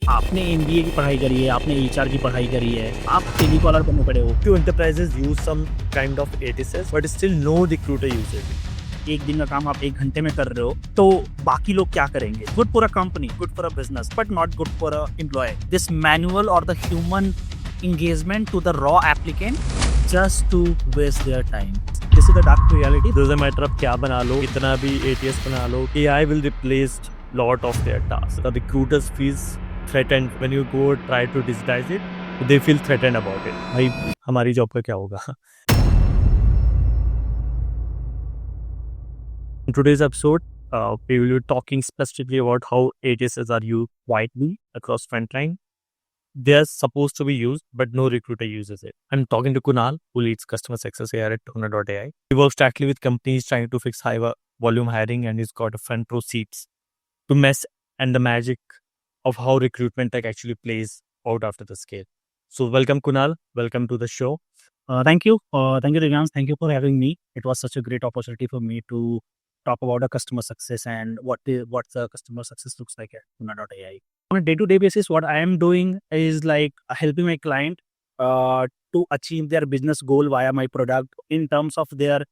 आपने एमबीए की पढ़ाई करी है, आपने एचआर की पढ़ाई करी है, आप टेलीकॉलर बनने पड़े हो। Few enterprises use some kind of ATSs, but still no recruiter uses it. एक दिन का काम आप 1 घंटे में कर रहे हो, तो बाकी लोग क्या करेंगे? Good for a company, good for a business, but not good for a employ. This manual और the human engagement to the raw applicant just to waste their time. This is the dark reality. Doesn't matter अब क्या बना लो, कितना भी ATS बना लो, AI will replace lot of their tasks. The recruiters feels threatened when you go try to digitize it. They feel threatened about it. भाई हमारी job का क्या होगा? In today's episode, we will be talking specifically about how ATSs are used widely across frontline. They are supposed to be used, but no recruiter uses it. I'm talking to Kunal, who leads customer success here at Toner.ai. He works directly with companies trying to fix high volume hiring, and he's got a front row seats to mess and the magic of how recruitment tech actually plays out after the scale. So welcome Kunal, welcome to the show. Thank you. Thank you, Divyansh. Thank you for having me. It was such a great opportunity for me to talk about the customer success and what the customer success looks like at Tuna.ai. On a day-to-day basis, what I am doing is like helping my client to achieve their business goal via my product in terms of their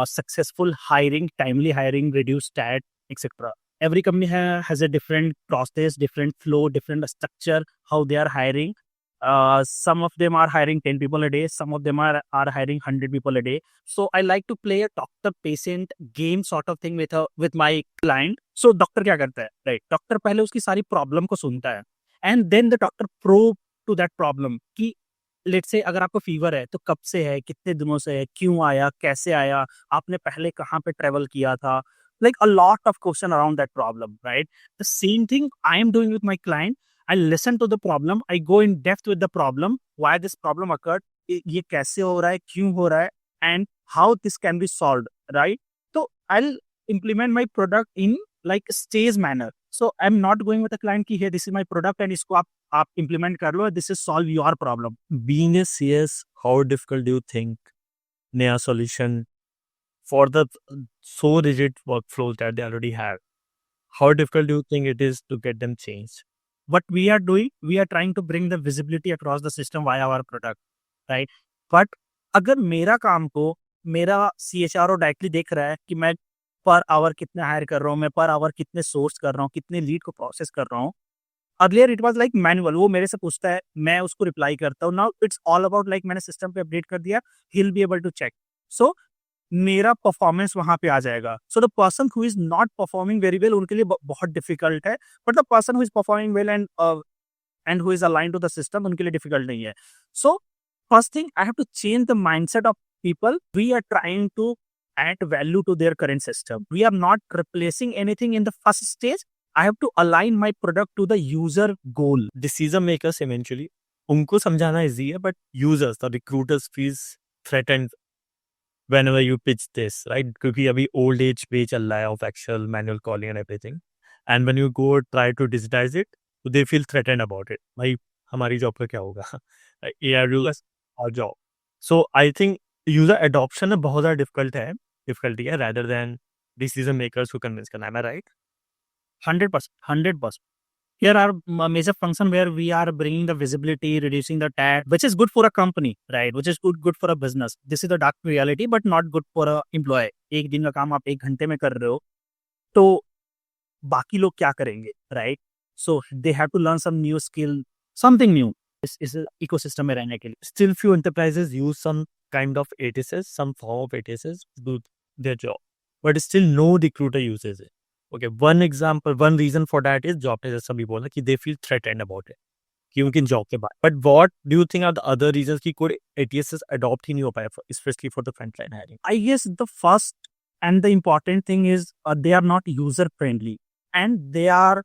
successful hiring, timely hiring, reduced stat, etc. Every company has a different process, different flow, different structure, how they are hiring. Some of them are hiring 10 people a day. Some of them are hiring 100 people a day. So I like to play a doctor-patient game sort of thing with my client. So doctor क्या करता है? Right? Doctor पहले उसकी सारी problem को सुनता है. And then the doctor probe to that problem कि लेट्स से अगर आपको फीवर है तो कब से है, कितने दिनों से है, क्यों आया, कैसे आया, आपने पहले कहाँ पे ट्रेवल किया था, like a lot of question around that problem, right? The same thing I am doing with my client. I listen to the problem, I go in depth with the problem, why this problem occurred, ये कैसे हो रहा है, क्यों हो रहा है, and how this can be solved, right? So I'll implement my product in like stage manner. So I'm not going with a client कि hey, this is my product and इसको आप implement कर लो, this is solve your problem. Being a CS, how difficult do you think नया solution for the so rigid workflows that they already have? How difficult do you think it is to get them changed? What we are doing, we are trying to bring the visibility across the system via our product, right? But अगर मेरा काम को मेरा CHRO directly देख रहा है कि मैं पर आवर कितने हायर कर रहा हूँ, मैं पर आवर कितने सोर्स कर रहा हूँ, कितने लीड को प्रोसेस कर रहा हूँ, earlier it was like manual, वो मेरे से पूछता है, मैं उसको रिप्लाई करता हूँ. Now it's all about like मैंने सिस्टम पे अपडेट कर दिया, he will be able to check. So मेरा परफॉर्मेंस वहां पे आ जाएगा. So the person who is not performing very well उनके लिए बहुत डिफिकल्ट है, but the person who is performing well and who is align to the system उनके लिए डिफिकल्ट नहीं है. So first thing I have to change the mindset of people. We are trying to add value to their current system. We are not replacing anything in the first stage. I have to align my product to the user goal. Decision makers eventually, उनको समझाना easy है, but users, the recruiters feels threatened whenever you pitch this, right? क्योंकि अभी old age पे चल रहा है of actual manual calling and everything. And when you go try to digitize it, they feel threatened about it. भाई हमारी job का क्या होगा? AI will our job. So I think user adoption में बहुत ज़्यादा difficulty है rather than decision makers who convince करना. Am I right? 100%. 100%. Here are major function where we are bringing the visibility, reducing the tag, which is good for a company, right? Which is good for a business. This is the dark reality, but not good for a employee. एक दिन का काम आप 1 घंटे में कर रहे हो, तो बाकी लोग क्या करेंगे, right? So they have to learn some new skill, something new. इस ecosystem में रहने के लिए. Still few enterprises use some kind of ATSs, some form of ATSs to do their job, but still no recruiter uses it. Okay, one example, one reason for that is job ने जैसा भी बोला कि they feel threatened about it कि उनकी job के बाद. But what do you think are the other reasons कि कोई ATSs adopt ही नहीं हो पाया, especially for the frontline hiring? I guess the first and the important thing is they are not user friendly and they are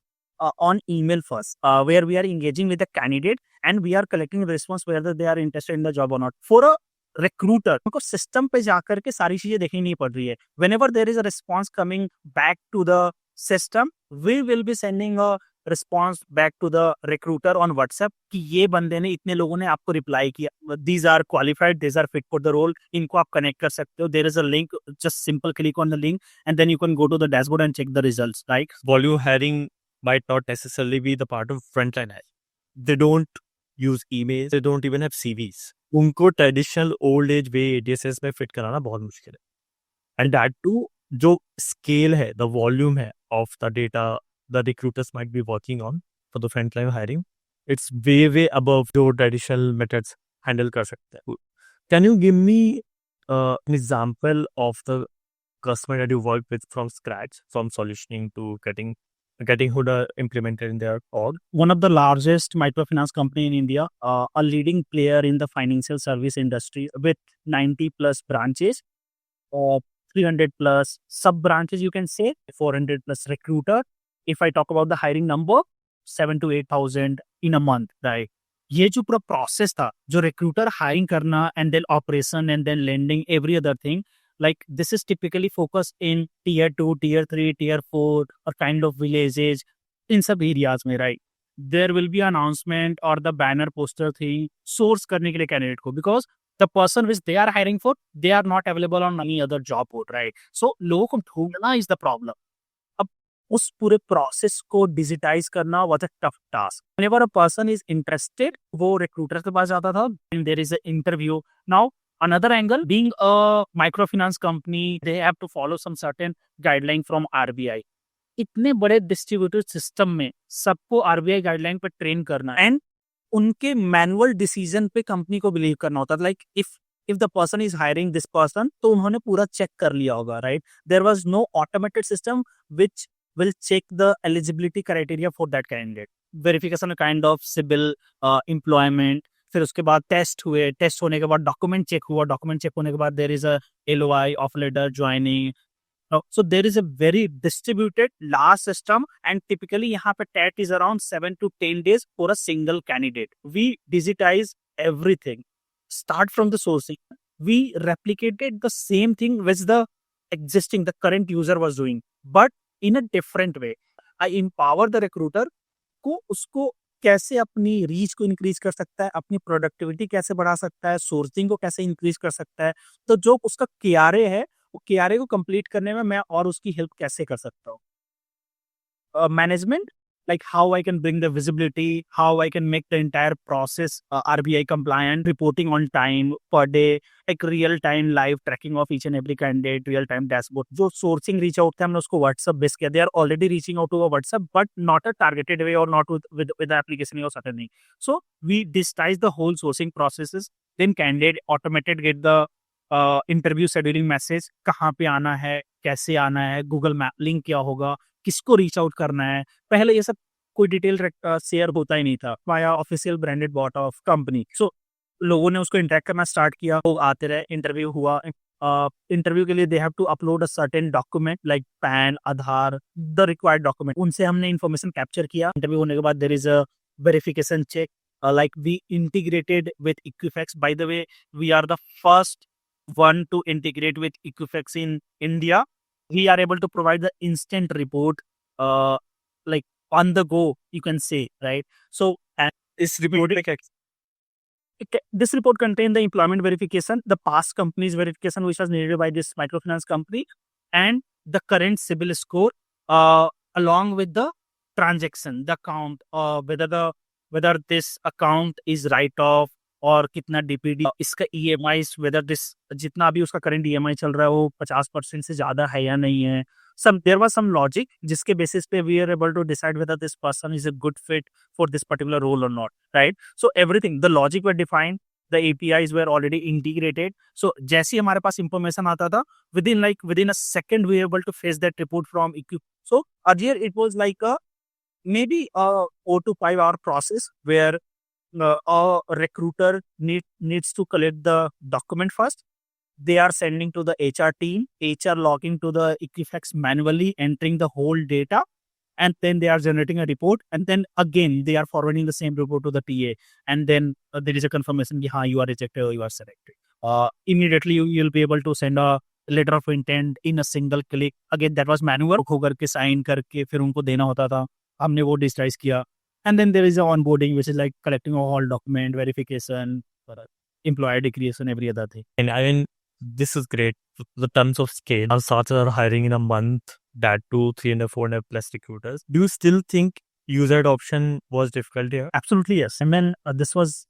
on email first, where we are engaging with the candidate and we are collecting response whether they are interested in the job or not. For a recruiter, उनको system पे जाकर के सारी चीजें देखनी नहीं पड़ रही है. Whenever there is a response coming back to the system, we will be sending a response back to the recruiter on WhatsApp कि ये बंदे ने इतने लोगों ने आपको रिप्लाई किया, these are qualified, these are fit for the role, इनको आप कनेक्ट कर सकते हो. There is a link, just simple click on the link and then you can go to the dashboard and check the results, right? Volume hiring might not necessarily be the part of frontline hiring. They don't use emails, they don't even have CVs. उनको traditional old age वे ATSs में fit कराना बहुत मुश्किल है. And that to जो scale है, the volume है of the data the recruiters might be working on for the frontline hiring, it's way above जो ट्रेडिशनल मेथड्स हैंडल कर सकते हैं. Can you give me an example of the customer that you worked with from scratch, from solutioning to getting Huda implemented in their org? One of the largest microfinance company in India, a leading player in the financial service industry with 90 plus branches, 300 plus sub branches, you can say 400 plus recruiter. If I talk about the hiring number, 7 to 8,000 in a month, right? ये जो पूरा process था, जो recruiter hiring करना and then operation and then landing every other thing, like this is typically focused in tier 2, tier 3, tier 4 or kind of villages in सब areas में, right? There will be announcement or the banner poster thing source करने के लिए candidate को, because the person which they are hiring for, they are not available on any other job board, right? So लोगों को ढूंढना is the problem. अब उस पूरे प्रोसेस को डिजिटाइज करना was a tough task. Whenever a person is interested, वो recruiter के पास जाता था and there is an interview. Now another angle, being a microfinance company, they have to follow some certain guideline from RBI. इतने बड़े distributed system में सबको RBI guideline पे train करना एंड उनके मैनुअल डिसीजन पे कंपनी को बिलीव करना होता है. Like if the person is hiring this person, तो उन्होंने पूरा चेक कर लिया होगा, right? There was no automated system which will check the eligibility criteria for that candidate. Verification kind of civil employment, फिर उसके बाद टेस्ट हुए, टेस्ट होने के बाद डॉक्यूमेंट चेक हुआ, डॉक्यूमेंट चेक होने के बाद there is a LOI of letter joining. So there is a very distributed large system and typically यहाँ पे TAT is around 7 to 10 days for a single candidate. We digitize everything. Start from the sourcing. We replicated the same thing which the current user was doing, but in a different way. I empower the recruiter को उसको कैसे अपनी reach को increase कर सकता है, अपनी productivity कैसे बढ़ा सकता है, सोर्सिंग को कैसे इंक्रीज कर सकता है. तो जो उसका KRA है, वो KRA को कंप्लीट करने में मैं और उसकी हेल्प कैसे कर सकता हूँ. Management, like how I can bring the visibility, how I can make the entire process RBI compliant, reporting on time per day, like real time live tracking of each and every candidate, real time dashboard. जो sourcing reach out थे हमने उसको WhatsApp base किया. They are already reaching out to a WhatsApp, but not a targeted way or not with the application or certain thing. So we digitize the whole sourcing processes. Then candidate automated get the interview scheduling message, कहाँ पे आना है, कैसे आना है, Google Map link क्या होगा, किसको रीच आउट करना है. पहले ये सब कोई डिटेल शेयर होता ही नहीं था via official branded bot of company. So लोगों ने उसको इंटरेक्ट करना स्टार्ट किया, लोग आते रहे, इंटरव्यू हुआ. इंटरव्यू के लिए they have to upload a certain document like PAN, Aadhaar, the required document. उनसे हमने इन्फॉर्मेशन कैप्चर किया. इंटरव्यू होने के बाद there is a verification check, like we integrated with Equifax. By the way, we are the first one to integrate with Equifax in India. We are able to provide the instant report, like on the go, you can say, right? So This report this report contains the employment verification, the past companies verification which was needed by this microfinance company, and the current CIBIL score, along with the transaction, the account, whether this account is write off और कितना DPD, इसका EMI, whether this जितना अभी उसका current EMI चल रहा है वो 50% से ज्यादा है या नहीं है. There was some logic जिसके basis पे we are able to decide whether this person is a good fit for this particular role or not, right? So everything, the logic were defined, the APIs were already integrated. So जैसे ही हमारे पास information आता था, within a second we were able to fetch that report from Equifax. So earlier it was like a maybe a 4 to 5 hour process where a recruiter needs to collect the document first. They are sending to the HR team, HR logging to the Equifax manually, entering the whole data, and then they are generating a report, and then again they are forwarding the same report to the TA, and then there is a confirmation that you are rejected or you are selected. Immediately you'll be able to send a letter of intent in a single click. Again that was manual, होकर के sign करके फिर उनको देना होता था. हमने वो digitize किया. And then there is a onboarding, which is like collecting a whole document, verification, employee creation, every other thing. And I mean, this is great. The tons of scale. Our starts are hiring in a month, that 200, 300, 400 plus recruiters. Do you still think user adoption was difficult here. Absolutely, yes. I mean, this was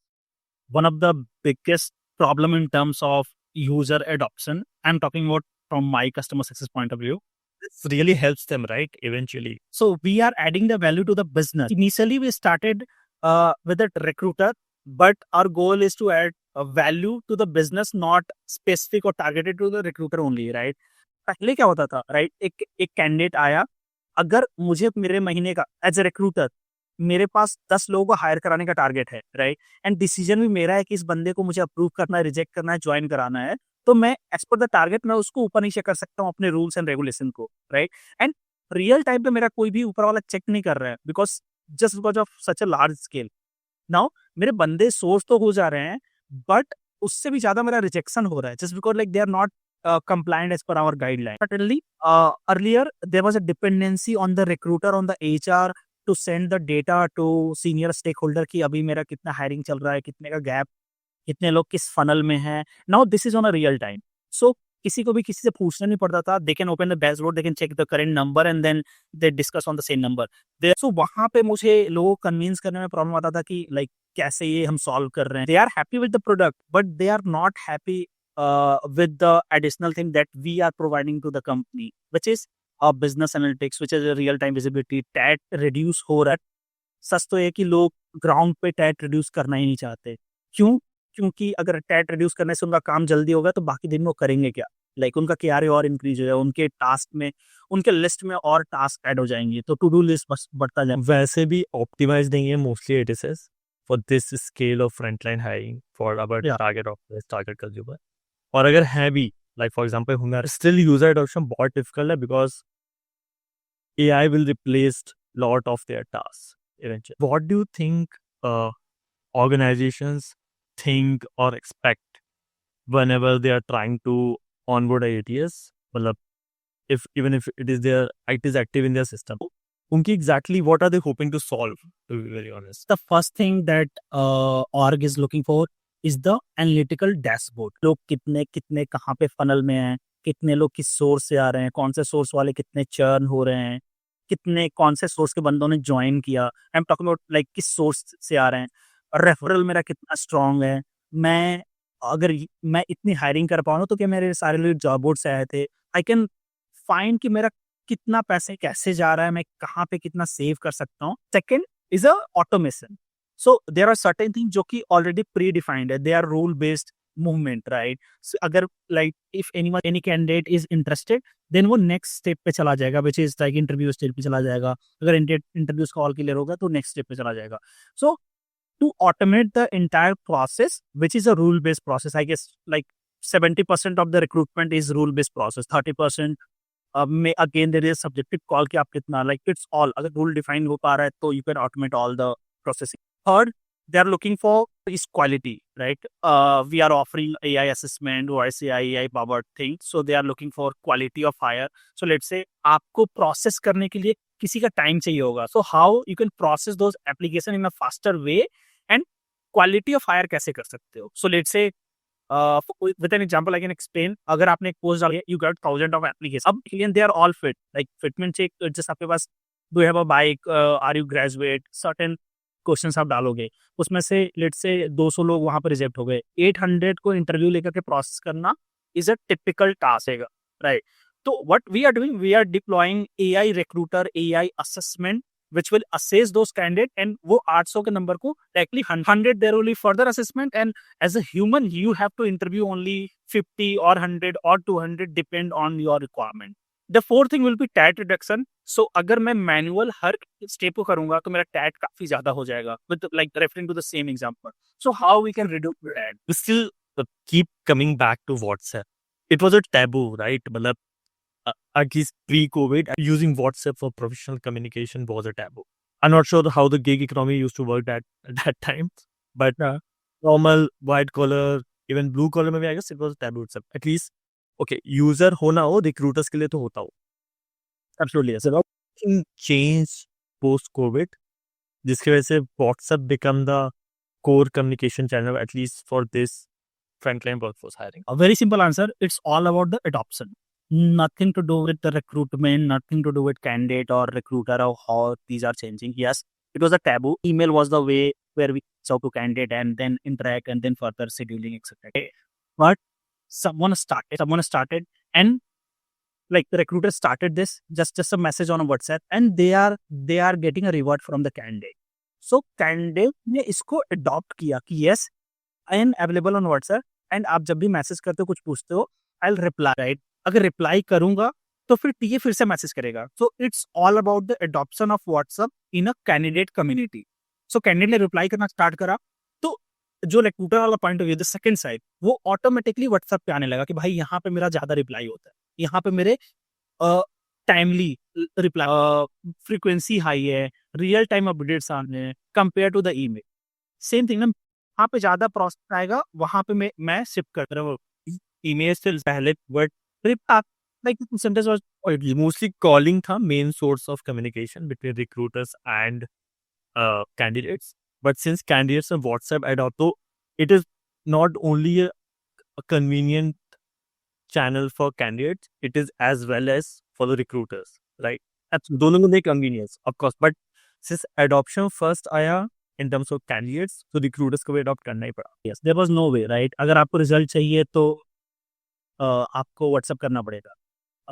one of the biggest problem in terms of user adoption. I'm talking about from my customer success point of view. This really helps them, right? Eventually. So we are adding the value to the business. Initially, we started with a recruiter, but our goal is to add a value to the business, not specific or targeted to the recruiter only, right? पहले क्या होता था, right? एक candidate आया, अगर मुझे मेरे महीने का एज ए रिक्रूटर मेरे पास 10 लोगों को हायर कराने का टारगेट है, राइट, एंड डिसीजन भी मेरा है कि इस बंदे को मुझे अप्रूव करना है, रिजेक्ट करना है, ज्वाइन कराना है, तो मैं एज पर द टारगेट मैं उसको ऊपर नीचे कर सकता हूँ अपने रूल्स एंड रेगुलेशन को, राइट, एंड रियल टाइम पे मेरा कोई भी ऊपर वाला चेक नहीं कर रहा है because just because of such a large scale. Now मेरे बंदे सोर्स तो हो जा रहे हैं, बट उससे भी ज्यादा मेरा रिजेक्शन हो रहा है just because like they are not compliant as per our guideline. Certainly, earlier there was a dependency on the recruiter, on the HR to send the data to senior stakeholder कि अभी मेरा कितना hiring चल रहा है, कितने का gap, कितने लोग किस फनल में हैं. Now this is on a real time. So किसी को भी किसी से पूछना नहीं पड़ता था. They can open the dashboard, they can check the current number and then they discuss on the same number. So वहाँ पे मुझे लोगों को कन्विंस करने में प्रॉब्लम आता था कि लाइक कैसे ये हम सॉल्व कर रहे हैं. They are happy with the product, but they are not happy with the additional thing that we are providing to the company, which is business analytics, which is a real time visibility. TAT reduce हो रहा है. सच तो है कि लोग ground पे TET reduce करना ही नहीं चाहते. क्यों? क्योंकि अगर टैट रिड्यूस करने से उनका काम जल्दी होगा तो बाकी दिन वो करेंगे क्या, लाइक उनका KRA और इंक्रीज हो जाएगा, उनके टास्क में, उनके लिस्ट में और टास्क ऐड हो जाएंगे, तो टू डू लिस्ट बस बढ़ता जाए. वैसे भी ऑप्टिमाइज नहीं है mostly ATS for this scale of frontline hiring for our target of target consumer. और अगर है भी, लाइक फॉर एग्जांपल होंगे, स्टिल यूजर एडॉप्शन बहुत डिफिकल्ट है because AI will replace lot of their tasks eventually. What do you think organizations think or expect whenever they are trying to onboard a ATS? मतलब even if it is active in their system, उनकी exactly what are they hoping to solve, to be very honest? The first thing that org is looking for is the analytical dashboard. लोग कितने कितने कहाँ पे funnel में हैं, कितने लोग किस सोर्स से आ रहे हैं, कौन से सोर्स वाले कितने चर्न हो रहे हैं, कितने कौन से सोर्स के बंदों ने ज्वाइन किया, I am talking about like किस सोर्स से आ रहे हैं, रेफरल मेरा कितना स्ट्रांग है, मैं अगर मैं इतनी हायरिंग कर पाऊँ तो क्या मेरे सारे लोग जॉब बोर्ड से आए थे, आई कैन फाइंड कि मेरा कितना पैसे कैसे जा रहा है, मैं कहाँ पे कितना सेव कर सकता हूँ. Second is a automation. So there are certain things जो कि already pre-defined है, they are rule based movement, right? So अगर like if any candidate is interested, then वो next step पे चला जाएगा, which is like interview stage पे चला जाएगा. अगर interviews call clear होगा तो next step पे चला जाएगा. So to automate the entire process, which is a rule based process, I guess like 70% of the recruitment is rule based process, 30% में again there is subjective call कि आप कितना, like it's all अगर rule define हो पा रहा है तो you can automate all the processing. Third, they are looking for is quality, right? We are offering AI assessment, voice AI powered thing. So they are looking for quality of hire. So let's say आपको process करने के लिए किसी का time चाहिए होगा. So how you can process those application in a faster way and quality of hire कैसे कर सकते हो? So let's say with an example I can explain. अगर आपने एक post डाली है, you got 1000 of applications. अब they are all fit. Like fitment check, जैसे आपके पास do you have a bike, are you graduate, certain questions आप डालोगे, उसमें से लेट्स से 200 लोग वहां पर रिजेक्ट हो गए, 800 को इंटरव्यू लेकर के प्रोसेस करना इज अ टिपिकल टास्क है, राइट? तो what we are doing, we are deploying AI recruiter, AI assessment which will assess those candidate and वो 800 के नंबर को directly 100 there will be further assessment and as a human you have to interview only 50 or 100 or 200 depend on your requirement. The fourth thing will be TAT reduction. So अगर मैं manual हर step को करूंगा तो मेरा TET काफी ज्यादा हो जाएगा, with like referring to the same example. So how we can reduce that? We still keep coming back to WhatsApp. It was a taboo, right? मतलब at least pre-COVID, using WhatsApp for professional communication was a taboo. I'm not sure how the gig economy used to work at that time, but normal white collar, even blue collar में भी I guess it was a taboo itself. At least okay, user हो ना हो, recruiters के लिए तो होता हो. Absolutely, yes. So change post COVID, जिसकी वजह से WhatsApp become the core communication channel at least for this frontline workforce hiring. A very simple answer. It's all about the adoption. nothing to do with the recruitment, nothing to do with candidate or recruiter or how these are changing. Yes, it was a taboo. Email was the way where we talk to candidate and then interact and then further scheduling, etc. But someone started, and like the recruiter started this just a message on a WhatsApp, and they are getting a reward from the candidate. So candidate ने इसको adopt किया कि yes, I am available on WhatsApp and आप जब भी message करते हो कुछ पूछते हो, I'll reply, right? अगर रिप्लाई करूंगा तो फिर टीए फिर से मैसेज करेगा. So it's all about the adoption of WhatsApp in a candidate community. So candidate ने रिप्लाई करना स्टार्ट करा तो जो रिक्रूटर वाला point of view, the second side, वो ऑटोमेटिकली व्हाट्सएप पे आने लगा कि भाई यहाँ पे मेरा ज्यादा रिप्लाई होता है, यहाँ पे मेरे टाइमली रिप्लाई फ्रीक्वेंसी हाई है, रियल टाइम अपडेट्स आने हैं compare to the email. Same thing ना, वहाँ पे ज्यादा प्रोसेस आएगा, वहाँ पे मैं शिफ्ट कर रहा हूँ. ईमेल से पहले but like sometimes was mostly calling था main source of communication between recruiters and candidates. But since candidates have WhatsApp adopt, so it is not only a convenient channel for candidates, it is as well as for the recruiters, right? दोनों को दे convenience, of course. But since adoption first आया in terms of candidates, तो recruiters को भी adopt करना ही पड़ा. Yes, there was no way, right? अगर आपको रिजल्ट चाहिए तो आपको व्हाट्सएप करना पड़ेगा.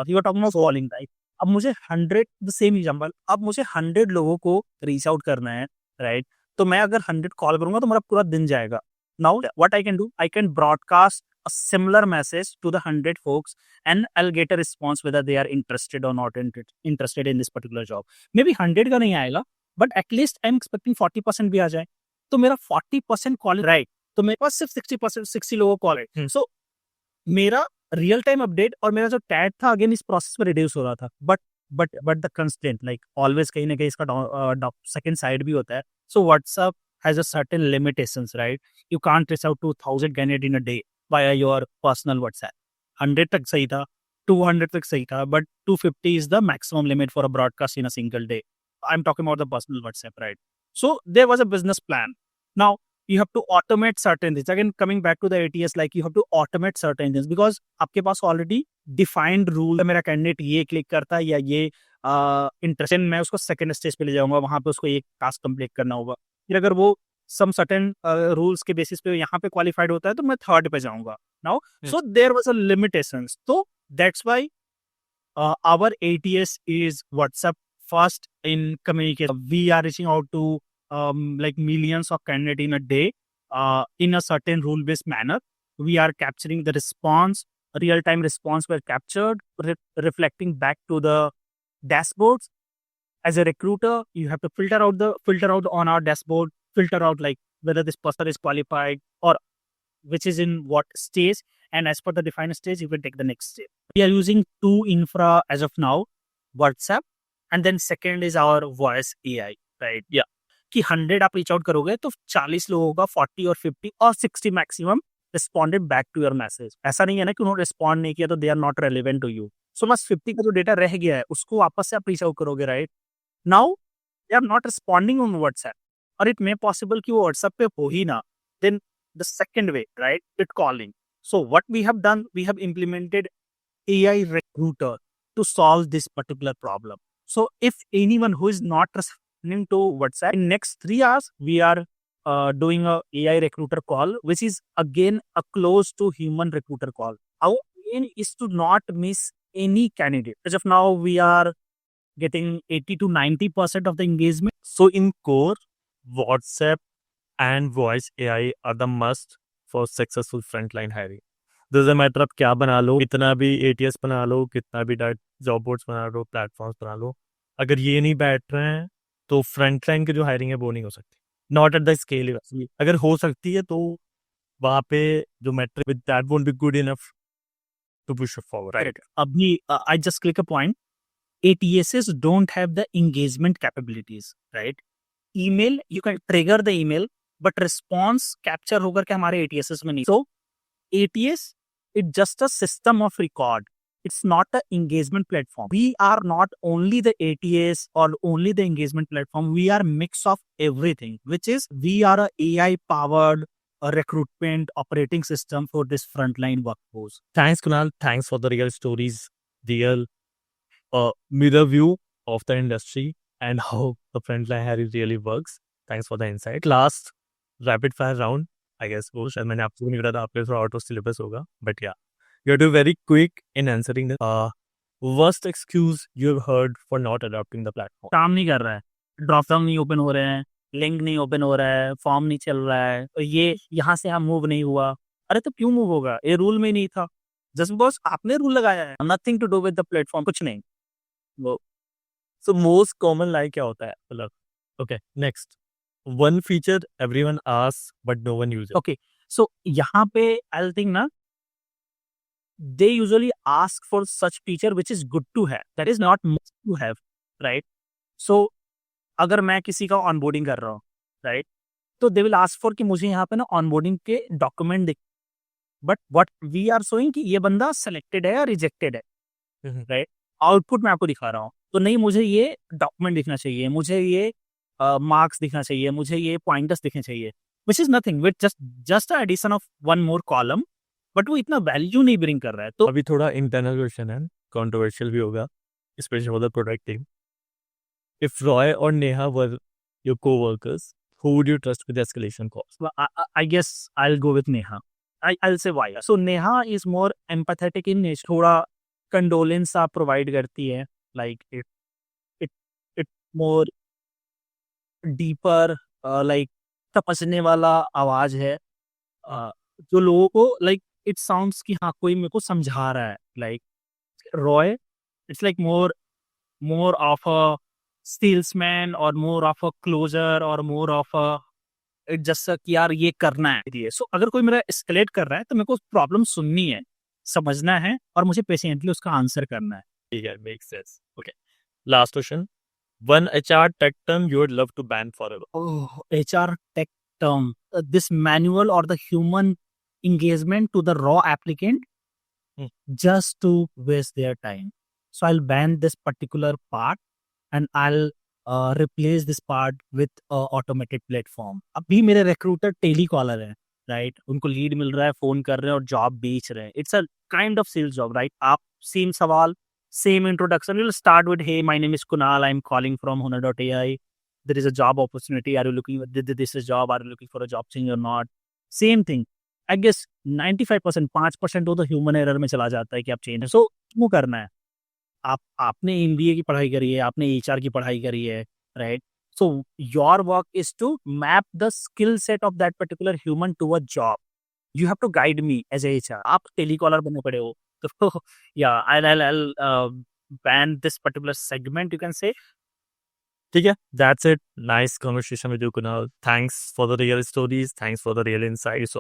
You are talking about calling, right? अब मुझे 100, द सेम एग्जांपल, अब मुझे 100 लोगों को रीच आउट करना है, राइट? तो मैं अगर 100 कॉल करूंगा तो मेरा पूरा दिन जाएगा. Now what I can do, I can broadcast a similar message to the 100 folks and I'll get a response whether they are interested or not interested in this particular job. Maybe 100 का नहीं आएगा, but at least I'm expecting 40% भी आ जाए. तो मेरा 40% call, right? तो मेरे पास सिर्फ 60% 60 लोगों को कॉल है. सो मेरा रियल टाइम अपडेट और मेरा जो टैग था अगेन इस प्रोसेस में रिड्यूस हो रहा था. But the constant, like always कहीं ना कहीं इसका सेकंड साइड भी होता है. So WhatsApp has a certain limitations, right? You can't reach out to 1000 candidate in a day via your personal WhatsApp. 100 तक सही था, 200 तक सही था, but 250 is the maximum limit for a broadcast in a single day. I'm talking about the personal WhatsApp, right? So there was a business plan. Now you have to automate certain things. Again, coming back to the ATS, like you have to automate certain things because आपके पास already defined rule है. मेरा candidate ये click करता है या ये interest, मैं उसको सेकंड स्टेज पे ले जाऊंगा, वहां पे उसको ये टास्क कंप्लीट करना होगा. फिर अगर वो सम सर्टेन रूल्स के बेसिस पे यहाँ पे क्वालिफाइड होता है तो मैं थर्ड पे जाऊंगा. Now so there was a limitations. तो that's why our ATS is WhatsApp first in communication. We are reaching out to like millions of candidates in a day in a certain rule-based manner. We are capturing the response, real-time response were captured, reflecting back to the dashboards. As a recruiter, you have to filter out on our dashboard, filter out like whether this person is qualified or which is in what stage, and as per the defined stage, you will take the next step. We are using two infra as of now, WhatsApp, and then second is our voice AI, right? Yeah. कि 100 आप reach out करोगे तो 40 लोगों का 40 और 50 और 60 maximum responded back to your message. ऐसा नहीं है ना कि उन्होंने रिस्पॉन्ड नहीं किया तो they are not relevant to you. So बस 50 का जो डेटा रह गया है उसको वापस से आप रीच आउट करोगे, right? Now they are not responding on WhatsApp, और इट मे पॉसिबल कि वो व्हाट्सएप पे हो ही ना. Then the second way, right, it calling. So what we have done, we have implemented AI recruiter to solve this particular problem. So if anyone who is not responding to WhatsApp, in next 3 hours, we are doing a AI recruiter call, which is again a close to human recruiter call. Our aim is to not miss any candidate. As of now, we are getting 80 to 90% of the engagement. So in core, WhatsApp and voice AI are the must for successful frontline hiring. doesn't matter आप क्या बना लो, कितना भी ATS बना लो, कितना भी job boards बना लो, platforms बना लो, अगर ये नहीं बैठ रहे हैं तो फ्रंट लाइन की जो हायरिंग है वो नहीं हो सकती. Not at the scale. अगर हो सकती है तो वहाँ पे जो metric with that won't be good enough to push forward, right? अभी I just click a point. ATSs don't have the engagement capabilities, right? Email, you can trigger the email, but response capture होकर के हमारे ATSs में नहीं. So ATS, it's just a system of record. It's not an engagement platform. We are not only the ATS or only the engagement platform. We are a mix of everything, which is we are a AI-powered recruitment operating system for this frontline workforce. Thanks, Kunal. Thanks for the real stories real mirror view of the industry and how the frontline hiring really works. Thanks for the insight. Last rapid fire round, I guess वो शायद मैंने आपको नहीं बताया था, आपके थोड़ा out of syllabus होगा, but yeah, you have to be very quick in answering this. Worst excuse you've heard for not adopting the platform? काम नहीं कर रहा है, ड्रॉप डाउन नहीं ओपन हो रहे हैं, लिंक नहीं ओपन हो रहा है, फॉर्म नहीं चल रहा है, और ये यहाँ से यहाँ मूव नहीं हुआ। अरे तो क्यों मूव होगा? ये रूल में नहीं था, जस्ट बिकॉज आपने रूल लगाया है, nothing to do with the platform, कुछ नहीं। वो So most common lie क्या होता है? मतलब okay, next. One feature everyone asks but no one uses. Okay, so यहाँ पे आई थिंक ना, they usually ask for such feature which is good to have, that is not must to have, right? So अगर मैं किसी का onboarding कर रहा हूँ, राइट, तो दे विल आस्क फॉर कि मुझे यहाँ पे ना ऑनबोर्डिंग के डॉक्यूमेंट दिख, but what we are showing कि ये बंदा सेलेक्टेड है या रिजेक्टेड है, राइट? आउटपुट मैं आपको दिखा रहा हूँ, तो नहीं मुझे ये डॉक्यूमेंट दिखना चाहिए, मुझे ये मार्क्स दिखना चाहिए, मुझे ये पॉइंटर्स दिखने चाहिए, which is nothing with just addition of one more column, but वो इतना वैल्यू नहीं ब्रिंग कर रहा है। तो अभी थोड़ा इंटरनल क्वेश्चन है, कंट्रोवर्शियल भी होगा, specially for the product team. If Roy or Neha were your co-workers, who would you trust with escalation calls? I guess I'll go with Neha. I'll say why. So Neha is more empathetic in nature. थोड़ा condolence आप provide करती है, like it more deeper, like तपसने वाला आवाज है, जो लोगों को like it sounds कि हाँ कोई मेरे को समझा रहा है, like Roy, it's like more of a salesman or more of a closer or more of a जैसा कि यार ये करना है। सो अगर कोई मेरा एस्केलेट कर रहा है तो मेरे को प्रॉब्लम सुननी है, समझना है और मुझे पेशेंटली उसका आंसर करना है। ठीक है, makes sense. Okay. Last question. One HR tech term you would love to ban forever. Oh, HR tech term, this manual or the human engagement to the raw applicant just to waste their time. So I'll ban this particular part and I'll replace this part with automated platform. अभी मेरे recruiter tele collar है, right, उनको lead मिल रहा है, phone कर रहे हैं और जॉब बेच रहे हैं। It's a kind of sales job, right? आप सेम सवाल, same introduction, you'll start with, hey, my name is Kunal, I'm calling from Hunar.ai, there is a job opportunity, are you looking, this is job, are you looking for a job change or not? Same thing. I guess 95%, 5% वो तो human error में चला जाता है कि आप change, सो क्यों करना है? आपने MBA की पढ़ाई करी है, आपने HR की पढ़ाई करी है, right? So your work is to map the skill set of that particular human to a job. You have to guide me as a HR. आप टेलीकॉलर बने पड़े हो, तो या I'll ban this particular segment, you can say. ठीक है, that's it. Nice conversation with you, Kunal. Thanks for the real stories. Thanks for the real insights.